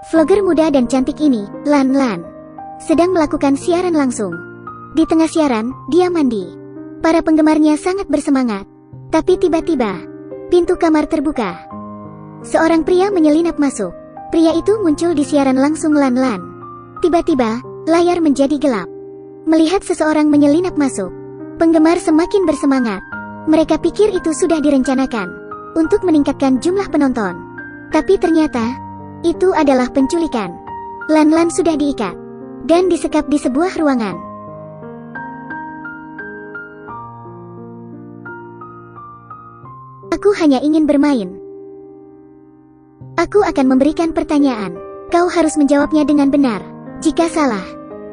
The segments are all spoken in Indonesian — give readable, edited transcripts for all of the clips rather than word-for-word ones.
Vlogger muda dan cantik ini, Lan Lan, sedang melakukan siaran langsung. Di tengah siaran, dia mandi. Para penggemarnya sangat bersemangat. Tapi tiba-tiba, pintu kamar terbuka. Seorang pria menyelinap masuk. Pria itu muncul di siaran langsung Lan Lan. Tiba-tiba, layar menjadi gelap. Melihat seseorang menyelinap masuk, penggemar semakin bersemangat. Mereka pikir itu sudah direncanakan untuk meningkatkan jumlah penonton. Tapi ternyata, itu adalah penculikan. Lan Lan sudah diikat dan disekap di sebuah ruangan. Aku hanya ingin bermain. Aku akan memberikan pertanyaan. Kau harus menjawabnya dengan benar. Jika salah,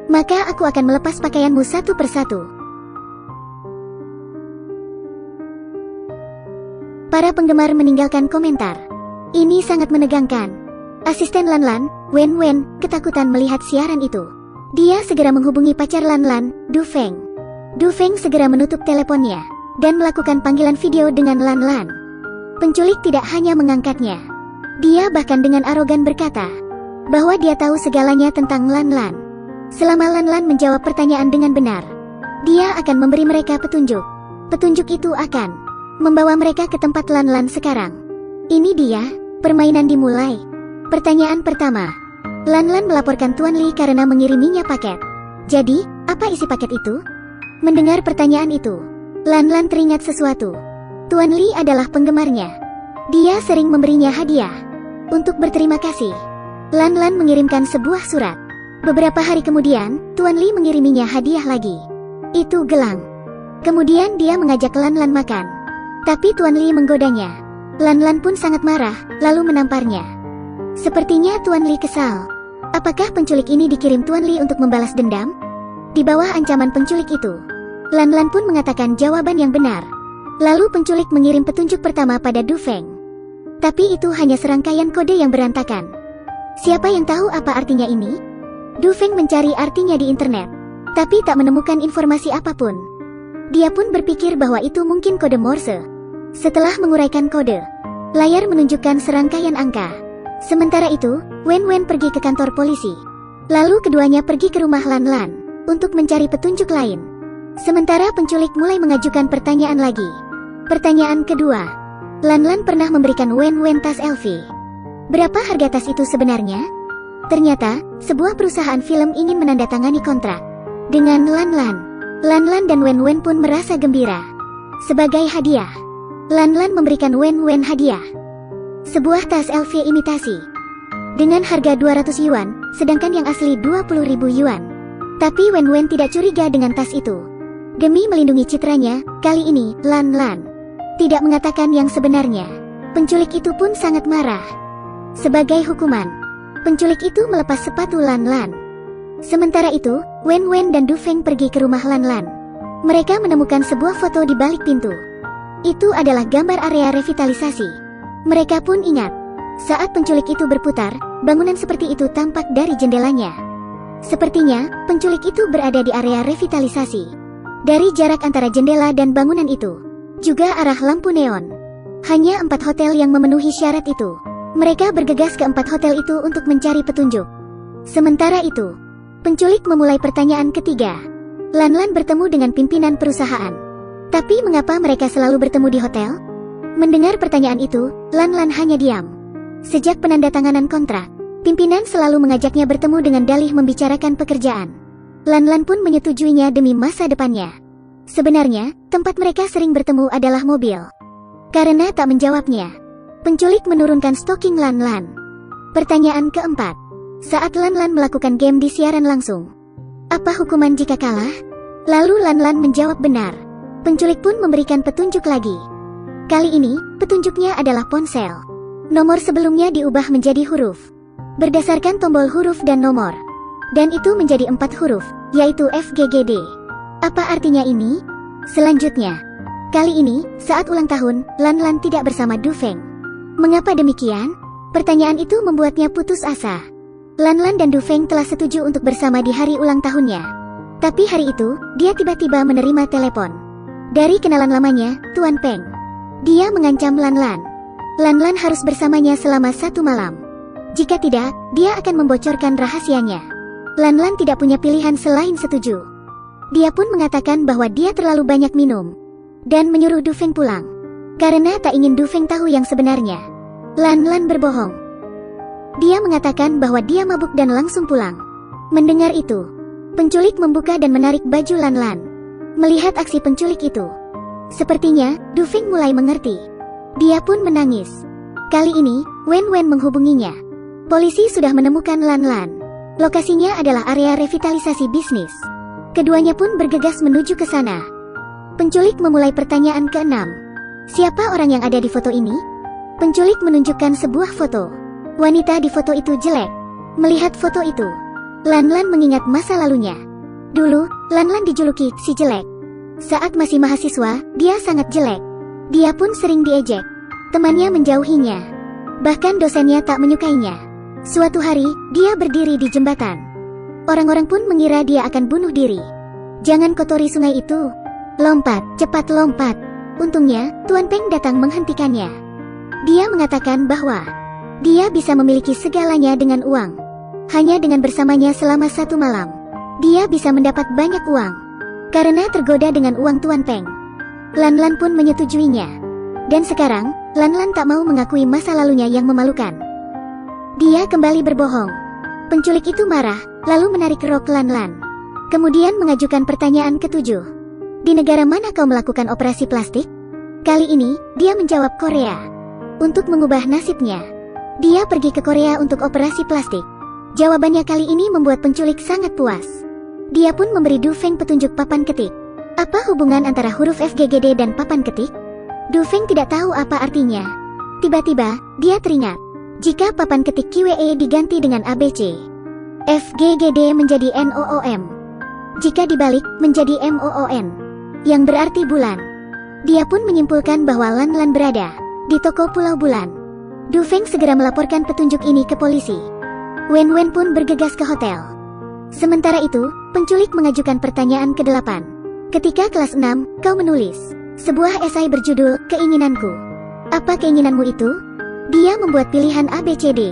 maka aku akan melepas pakaianmu satu persatu. Para penggemar meninggalkan komentar. Ini sangat menegangkan. Asisten Lan Lan, Wen Wen, ketakutan melihat siaran itu. Dia segera menghubungi pacar Lan Lan, Du Feng. Du Feng segera menutup teleponnya dan melakukan panggilan video dengan Lan Lan. Penculik tidak hanya mengangkatnya. Dia bahkan dengan arogan berkata bahwa dia tahu segalanya tentang Lan Lan. Selama Lan Lan menjawab pertanyaan dengan benar, dia akan memberi mereka petunjuk. Petunjuk itu akan membawa mereka ke tempat Lan Lan sekarang. Ini dia, permainan dimulai. Pertanyaan pertama. Lan Lan melaporkan Tuan Li karena mengiriminya paket. Jadi, apa isi paket itu? Mendengar pertanyaan itu, Lan Lan teringat sesuatu. Tuan Li adalah penggemarnya. Dia sering memberinya hadiah. Untuk berterima kasih, Lan Lan mengirimkan sebuah surat. Beberapa hari kemudian, Tuan Li mengiriminya hadiah lagi. Itu gelang. Kemudian dia mengajak Lan Lan makan. Tapi Tuan Li menggodanya. Lan Lan pun sangat marah, lalu menamparnya. Sepertinya Tuan Li kesal. Apakah penculik ini dikirim Tuan Li untuk membalas dendam? Di bawah ancaman penculik itu, Lan Lan pun mengatakan jawaban yang benar. Lalu penculik mengirim petunjuk pertama pada Du Feng. Tapi itu hanya serangkaian kode yang berantakan. Siapa yang tahu apa artinya ini? Du Feng mencari artinya di internet, tapi tak menemukan informasi apapun. Dia pun berpikir bahwa itu mungkin kode Morse. Setelah menguraikan kode, layar menunjukkan serangkaian angka. Sementara itu, Wen Wen pergi ke kantor polisi. Lalu keduanya pergi ke rumah Lan Lan untuk mencari petunjuk lain. Sementara penculik mulai mengajukan pertanyaan lagi. Pertanyaan kedua. Lan Lan pernah memberikan Wen Wen tas LV. Berapa harga tas itu sebenarnya? Ternyata, sebuah perusahaan film ingin menandatangani kontrak dengan Lan Lan. Lan Lan dan Wen Wen pun merasa gembira. Sebagai hadiah, Lan Lan memberikan Wen Wen hadiah sebuah tas LV imitasi dengan harga 200 yuan, sedangkan yang asli 20.000 yuan. Tapi Wen Wen tidak curiga dengan tas itu. Demi melindungi citranya, kali ini Lan Lan tidak mengatakan yang sebenarnya. Penculik itu pun sangat marah. Sebagai hukuman, penculik itu melepas sepatu Lan Lan. Sementara itu, Wen Wen dan Du Feng pergi ke rumah Lan Lan. Mereka menemukan sebuah foto di balik pintu. Itu adalah gambar area revitalisasi. Mereka pun ingat, saat penculik itu berputar, bangunan seperti itu tampak dari jendelanya. Sepertinya, penculik itu berada di area revitalisasi. Dari jarak antara jendela dan bangunan itu, juga arah lampu neon. Hanya 4 hotel yang memenuhi syarat itu. Mereka bergegas ke 4 hotel itu untuk mencari petunjuk. Sementara itu, penculik memulai pertanyaan ketiga. Lan Lan bertemu dengan pimpinan perusahaan. Tapi mengapa mereka selalu bertemu di hotel? Mendengar pertanyaan itu, Lan Lan hanya diam. Sejak penandatanganan kontrak, pimpinan selalu mengajaknya bertemu dengan dalih membicarakan pekerjaan. Lan Lan pun menyetujuinya demi masa depannya. Sebenarnya, tempat mereka sering bertemu adalah mobil. Karena tak menjawabnya, penculik menurunkan stoking Lan Lan. Pertanyaan keempat. Saat Lan Lan melakukan game di siaran langsung, apa hukuman jika kalah? Lalu Lan Lan menjawab benar. Penculik pun memberikan petunjuk lagi. Kali ini, petunjuknya adalah ponsel. Nomor sebelumnya diubah menjadi huruf berdasarkan tombol huruf dan nomor. Dan itu menjadi 4 huruf, yaitu FGGD. Apa artinya ini? Selanjutnya, kali ini, saat ulang tahun, Lan Lan tidak bersama Du Feng. Mengapa demikian? Pertanyaan itu membuatnya putus asa. Lan Lan dan Du Feng telah setuju untuk bersama di hari ulang tahunnya. Tapi hari itu, dia tiba-tiba menerima telepon dari kenalan lamanya, Tuan Peng. Dia mengancam Lan Lan. Lan Lan harus bersamanya selama 1 malam. Jika tidak, dia akan membocorkan rahasianya. Lan Lan tidak punya pilihan selain setuju. Dia pun mengatakan bahwa dia terlalu banyak minum dan menyuruh Du Feng pulang karena tak ingin Du Feng tahu yang sebenarnya. Lan Lan berbohong. Dia mengatakan bahwa dia mabuk dan langsung pulang. Mendengar itu, penculik membuka dan menarik baju Lan Lan. Melihat aksi penculik itu, sepertinya Du Feng mulai mengerti. Dia pun menangis. Kali ini, Wen Wen menghubunginya. Polisi sudah menemukan Lan Lan. Lokasinya adalah area revitalisasi bisnis. Keduanya pun bergegas menuju ke sana. Penculik memulai pertanyaan ke-6. Siapa orang yang ada di foto ini? Penculik menunjukkan sebuah foto. Wanita di foto itu jelek. Melihat foto itu, Lan Lan mengingat masa lalunya. Dulu, Lan Lan dijuluki si jelek. Saat masih mahasiswa, dia sangat jelek. Dia pun sering diejek. Temannya menjauhinya. Bahkan dosennya tak menyukainya. Suatu hari, dia berdiri di jembatan. Orang-orang pun mengira dia akan bunuh diri. Jangan kotori sungai itu. Lompat, cepat lompat. Untungnya, Tuan Peng datang menghentikannya. Dia mengatakan bahwa dia bisa memiliki segalanya dengan uang. Hanya dengan bersamanya selama 1 malam, dia bisa mendapat banyak uang. Karena tergoda dengan uang Tuan Peng, Lan Lan pun menyetujuinya. Dan sekarang, Lan Lan tak mau mengakui masa lalunya yang memalukan. Dia kembali berbohong. Penculik itu marah, lalu menarik rok Lan Lan. Kemudian mengajukan pertanyaan ke-7. Di negara mana kau melakukan operasi plastik? Kali ini, dia menjawab Korea. Untuk mengubah nasibnya, dia pergi ke Korea untuk operasi plastik. Jawabannya kali ini membuat penculik sangat puas. Dia pun memberi Du Feng petunjuk papan ketik. Apa hubungan antara huruf FGGD dan papan ketik? Du Feng tidak tahu apa artinya. Tiba-tiba, dia teringat. Jika papan ketik QWE diganti dengan ABC, FGGD menjadi NOOM. Jika dibalik, menjadi MOON, yang berarti bulan. Dia pun menyimpulkan bahwa Lan Lan berada di toko Pulau Bulan. Du Feng segera melaporkan petunjuk ini ke polisi. Wen Wen pun bergegas ke hotel. Sementara itu, penculik mengajukan pertanyaan ke-8. Ketika kelas 6, kau menulis sebuah esai berjudul Keinginanku. Apa keinginanmu itu? Dia membuat pilihan ABCD.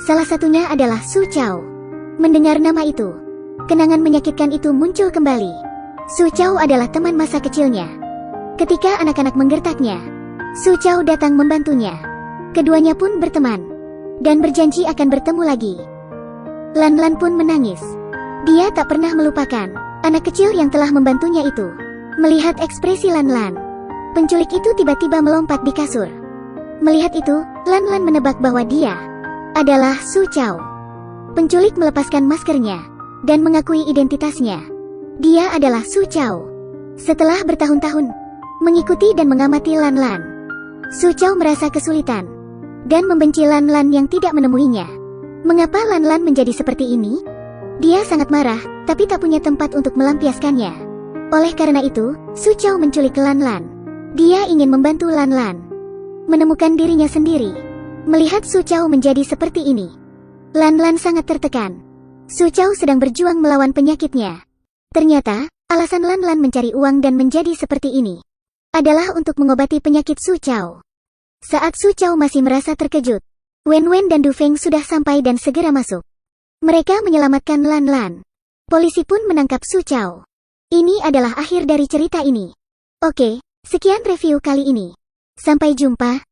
Salah satunya adalah Su Chao. Mendengar nama itu, kenangan menyakitkan itu muncul kembali. Su Chao adalah teman masa kecilnya. Ketika anak-anak menggertaknya, Su Chao datang membantunya. Keduanya pun berteman dan berjanji akan bertemu lagi. Lan Lan pun menangis. Dia tak pernah melupakan anak kecil yang telah membantunya itu. Melihat ekspresi Lan Lan, penculik itu tiba-tiba melompat di kasur. Melihat itu, Lan Lan menebak bahwa dia adalah Su Chao. Penculik melepaskan maskernya dan mengakui identitasnya. Dia adalah Su Chao. Setelah bertahun-tahun mengikuti dan mengamati Lan Lan, Su Chao merasa kesulitan dan membenci Lan Lan yang tidak menemuinya. Mengapa Lan Lan menjadi seperti ini? Dia sangat marah, tapi tak punya tempat untuk melampiaskannya. Oleh karena itu, Su Chao menculik Lan Lan. Dia ingin membantu Lan Lan menemukan dirinya sendiri. Melihat Su Chao menjadi seperti ini, Lan Lan sangat tertekan. Su Chao sedang berjuang melawan penyakitnya. Ternyata, alasan Lan Lan mencari uang dan menjadi seperti ini adalah untuk mengobati penyakit Su Chao. Saat Su Chao masih merasa terkejut, Wen Wen dan Du Feng sudah sampai dan segera masuk. Mereka menyelamatkan Lan Lan. Polisi pun menangkap Su Chao. Ini adalah akhir dari cerita ini. Oke, sekian review kali ini. Sampai jumpa.